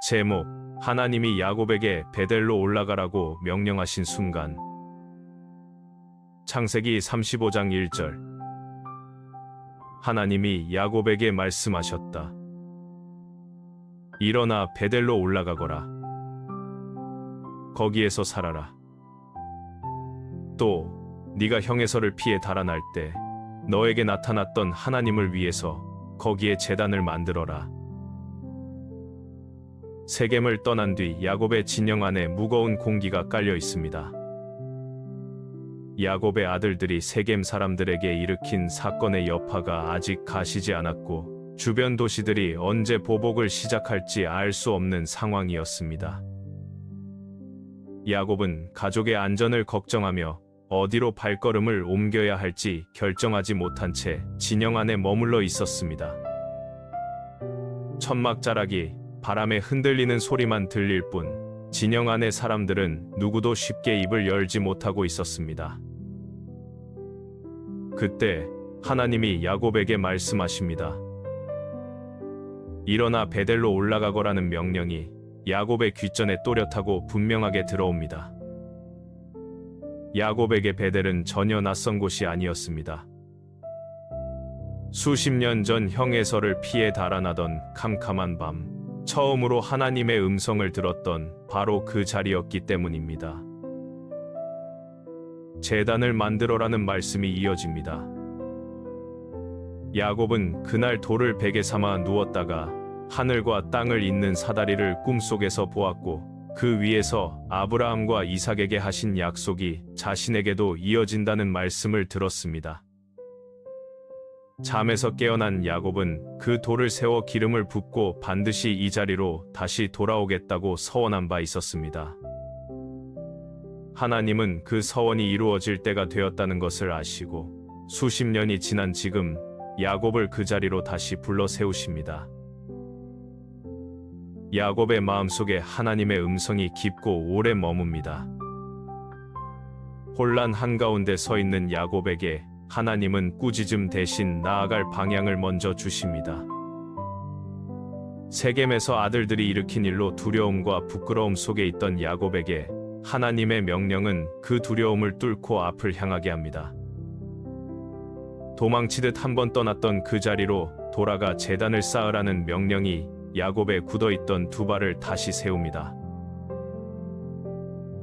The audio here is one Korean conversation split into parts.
제목, 하나님이 야곱에게 베델로 올라가라고 명령하신 순간. 창세기 35장 1절. 하나님이 야곱에게 말씀하셨다. 일어나 베델로 올라가거라. 거기에서 살아라. 또 네가 형에서를 피해 달아날 때 너에게 나타났던 하나님을 위해서 거기에 제단을 만들어라. 세겜을 떠난 뒤 야곱의 진영 안에 무거운 공기가 깔려 있습니다. 야곱의 아들들이 세겜 사람들에게 일으킨 사건의 여파가 아직 가시지 않았고 주변 도시들이 언제 보복을 시작할지 알 수 없는 상황이었습니다. 야곱은 가족의 안전을 걱정하며 어디로 발걸음을 옮겨야 할지 결정하지 못한 채 진영 안에 머물러 있었습니다. 천막자락이 바람에 흔들리는 소리만 들릴 뿐 진영 안의 사람들은 누구도 쉽게 입을 열지 못하고 있었습니다. 그때 하나님이 야곱에게 말씀하십니다. 일어나 베델로 올라가거라는 명령이 야곱의 귓전에 또렷하고 분명하게 들어옵니다. 야곱에게 베델은 전혀 낯선 곳이 아니었습니다. 수십 년 전 형 에서를 피해 달아나던 캄캄한 밤, 처음으로 하나님의 음성을 들었던 바로 그 자리였기 때문입니다. 제단을 만들어라는 말씀이 이어집니다. 야곱은 그날 돌을 베개 삼아 누웠다가 하늘과 땅을 잇는 사다리를 꿈속에서 보았고 그 위에서 아브라함과 이삭에게 하신 약속이 자신에게도 이어진다는 말씀을 들었습니다. 잠에서 깨어난 야곱은 그 돌을 세워 기름을 붓고 반드시 이 자리로 다시 돌아오겠다고 서원한 바 있었습니다. 하나님은 그 서원이 이루어질 때가 되었다는 것을 아시고 수십 년이 지난 지금 야곱을 그 자리로 다시 불러 세우십니다. 야곱의 마음속에 하나님의 음성이 깊고 오래 머뭅니다. 혼란 한가운데 서 있는 야곱에게 하나님은 꾸짖음 대신 나아갈 방향을 먼저 주십니다. 세겜에서 아들들이 일으킨 일로 두려움과 부끄러움 속에 있던 야곱에게 하나님의 명령은 그 두려움을 뚫고 앞을 향하게 합니다. 도망치듯 한번 떠났던 그 자리로 돌아가 제단을 쌓으라는 명령이 야곱의 굳어있던 두 발을 다시 세웁니다.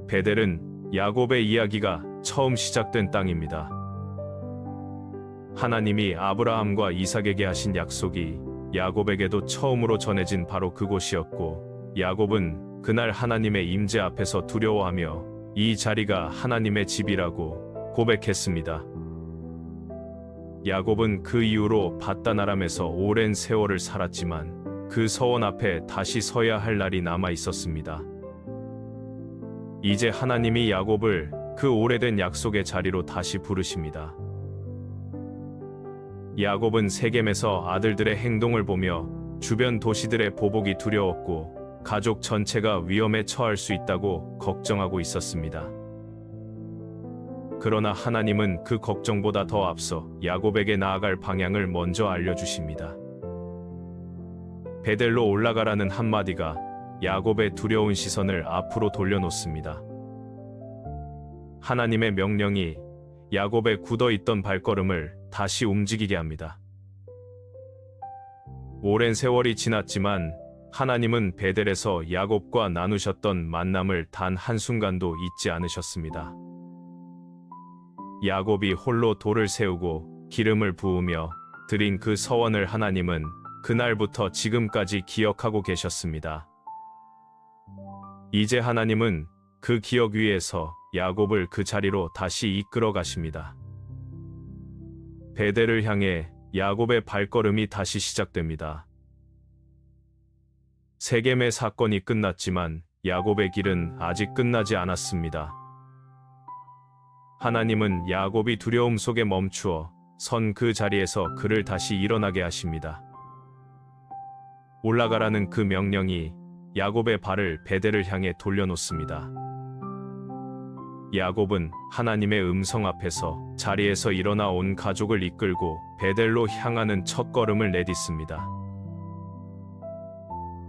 베델은 야곱의 이야기가 처음 시작된 땅입니다. 하나님이 아브라함과 이삭에게 하신 약속이 야곱에게도 처음으로 전해진 바로 그곳이었고 야곱은 그날 하나님의 임재 앞에서 두려워하며 이 자리가 하나님의 집이라고 고백했습니다. 야곱은 그 이후로 밧단 아람에서 오랜 세월을 살았지만 그 서원 앞에 다시 서야 할 날이 남아 있었습니다. 이제 하나님이 야곱을 그 오래된 약속의 자리로 다시 부르십니다. 야곱은 세겜에서 아들들의 행동을 보며 주변 도시들의 보복이 두려웠고 가족 전체가 위험에 처할 수 있다고 걱정하고 있었습니다. 그러나 하나님은 그 걱정보다 더 앞서 야곱에게 나아갈 방향을 먼저 알려주십니다. 베델로 올라가라는 한마디가 야곱의 두려운 시선을 앞으로 돌려놓습니다. 하나님의 명령이 야곱의 굳어있던 발걸음을 다시 움직이게 합니다. 오랜 세월이 지났지만 하나님은 베델에서 야곱과 나누셨던 만남을 단 한순간도 잊지 않으셨습니다. 야곱이 홀로 돌을 세우고 기름을 부으며 드린 그 서원을 하나님은 그날부터 지금까지 기억하고 계셨습니다. 이제 하나님은 그 기억 위에서 야곱을 그 자리로 다시 이끌어 가십니다. 베델을 향해 야곱의 발걸음이 다시 시작됩니다. 세겜의 사건이 끝났지만 야곱의 길은 아직 끝나지 않았습니다. 하나님은 야곱이 두려움 속에 멈추어 선 그 자리에서 그를 다시 일어나게 하십니다. 올라가라는 그 명령이 야곱의 발을 베델을 향해 돌려놓습니다. 야곱은 하나님의 음성 앞에서 자리에서 일어나 온 가족을 이끌고 베델로 향하는 첫걸음을 내딛습니다.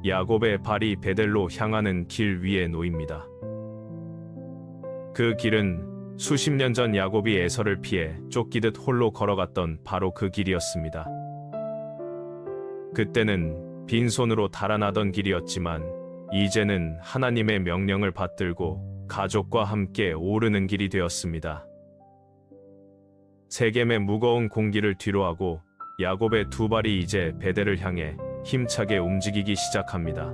야곱의 발이 베델로 향하는 길 위에 놓입니다. 그 길은 수십 년 전 야곱이 에서를 피해 쫓기듯 홀로 걸어갔던 바로 그 길이었습니다. 그때는 빈손으로 달아나던 길이었지만 이제는 하나님의 명령을 받들고 가족과 함께 오르는 길이 되었습니다. 세겜의 무거운 공기를 뒤로하고 야곱의 두 발이 이제 베델을 향해 힘차게 움직이기 시작합니다.